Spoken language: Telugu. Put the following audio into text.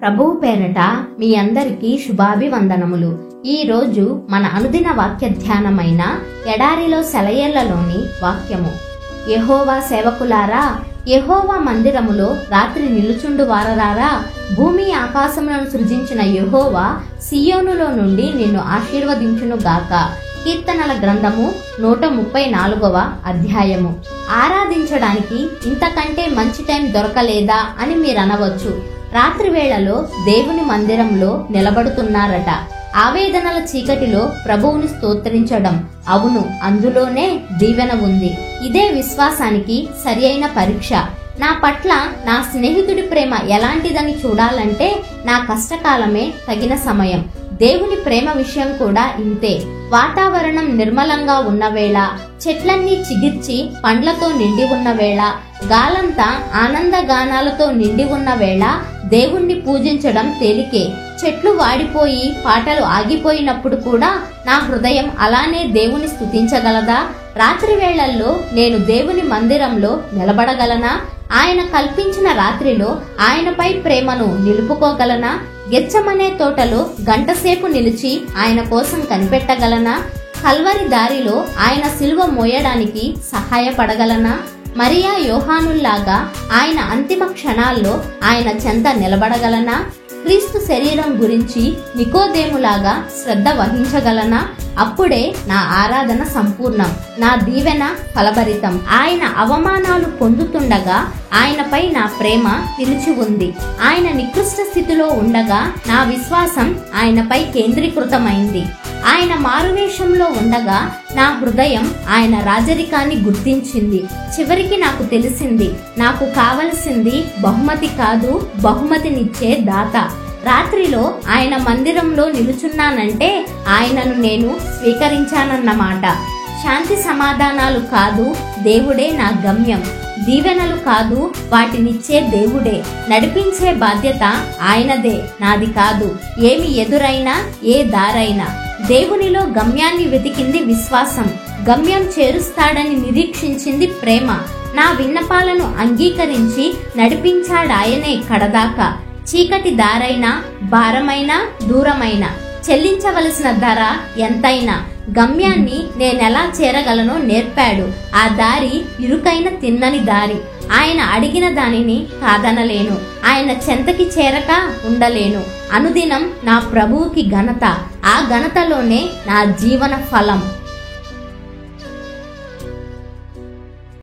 ప్రభువు పేరట మీ అందరికీ శుభాభివందనములు. ఈ రోజు మన అనుదిన వాక్య ధ్యానమైన ఎడారిలో సెలయేళ్లలోని వాక్యము. యెహోవా సేవకులారా, యెహోవా మందిరములో రాత్రి నిలుచుండు వారలారా, భూమి ఆకాశములను సృజించిన యెహోవా సియోనులో నుండి నిన్ను ఆశీర్వదించును గాక. కీర్తనల గ్రంథము 134వ అధ్యాయము. ఆరాధించడానికి ఇంతకంటే మంచి టైం దొరకలేదా అని మీరు అనవచ్చు. రాత్రి వేళలో దేవుని మందిరంలో నిలబడుతున్నారట. ఆవేదనల చీకటిలో ప్రభువుని స్తోత్రించడం, అవును, అందులోనే దీవెన ఉంది. ఇదే విశ్వాసానికి సరి అయిన పరీక్ష. నా పట్ల నా స్నేహితుడి ప్రేమ ఎలాంటిదని చూడాలంటే నా కష్టకాలమే తగిన సమయం. దేవుని ప్రేమ విషయం కూడా ఇంతే. వాతావరణం నిర్మలంగా ఉన్న వేళ, చెట్లన్నీ చిగిర్చి పండ్లతో నిండి ఉన్న వేళ, గాలంతా ఆనందగానాలతో నిండి ఉన్న వేళ దేవుణ్ణి పూజించడం తేలికే. చెట్లు వాడిపోయి పాటలు ఆగిపోయినప్పుడు కూడా నా హృదయం అలానే దేవుని స్తుతించగలదా? రాత్రి వేళల్లో నేను దేవుని మందిరంలో నిలబడగలనా? ఆయన కల్పించిన రాత్రిలో ఆయనపై ప్రేమను నిలుపుకోగలనా? గెచ్చమనే తోటలో గంటసేపు నిలిచి ఆయన కోసం కనిపెట్టగలనా? కల్వరి దారిలో ఆయన సిలువ మోయడానికి సహాయపడగలనా? మరియా యోహానుల్లాగా ఆయన అంతిమ క్షణాల్లో ఆయన చెంత నిలబడగలనా? క్రీస్తు శరీరం గురించి నికోదేములాగా శ్రద్ధ వహించగలనా? అప్పుడే నా ఆరాధన సంపూర్ణం, నా దీవెన ఫలభరితం. ఆయన అవమానాలు పొందుతుండగా ఆయనపై నా ప్రేమ నిలిచి ఉంది. ఆయన నికృష్ట స్థితిలో ఉండగా నా విశ్వాసం ఆయనపై కేంద్రీకృతమైంది. ఆయన మారువేషంలో ఉండగా నా హృదయం ఆయన రాజరికాన్ని గుర్తించింది. చివరికి నాకు తెలిసింది, నాకు కావలసింది బహుమతి కాదు, బహుమతినిచ్చే దాత. రాత్రిలో ఆయన మందిరంలో నిలుచున్నానంటే ఆయనను నేను స్వీకరించానన్నమాట. శాంతి సమాధానాలు కాదు, దేవుడే నా గమ్యం. దీవెనలు కాదు, వాటినిచ్చే దేవుడే. నడిపించే బాధ్యత ఆయనదే, నాది కాదు. ఏమి ఎదురైనా, ఏ దారైనా దేవునిలో గమ్యాన్ని వెతికింది విశ్వాసం. గమ్యం చేరుస్తాడని నిరీక్షించింది ప్రేమ. నా విన్నపాలను అంగీకరించి నడిపించాడాయనే కడదాకా. చీకటి దారైనా, భారమైనా, దూరమైనా, చెల్లించవలసిన ధర ఎంతైనా, గమ్యాన్ని నేనెలా చేరగలనో నేర్పాడు. ఆ దారి ఇరుకైన తిన్నని దారి. ఆయన అడిగిన దానిని కాదనలేను. ఆయన చెంతకి చేరక ఉండలేను. అనుదినం నా ప్రభువుకి ఘనత, ఆ ఘనతలోనే నా జీవన ఫలం.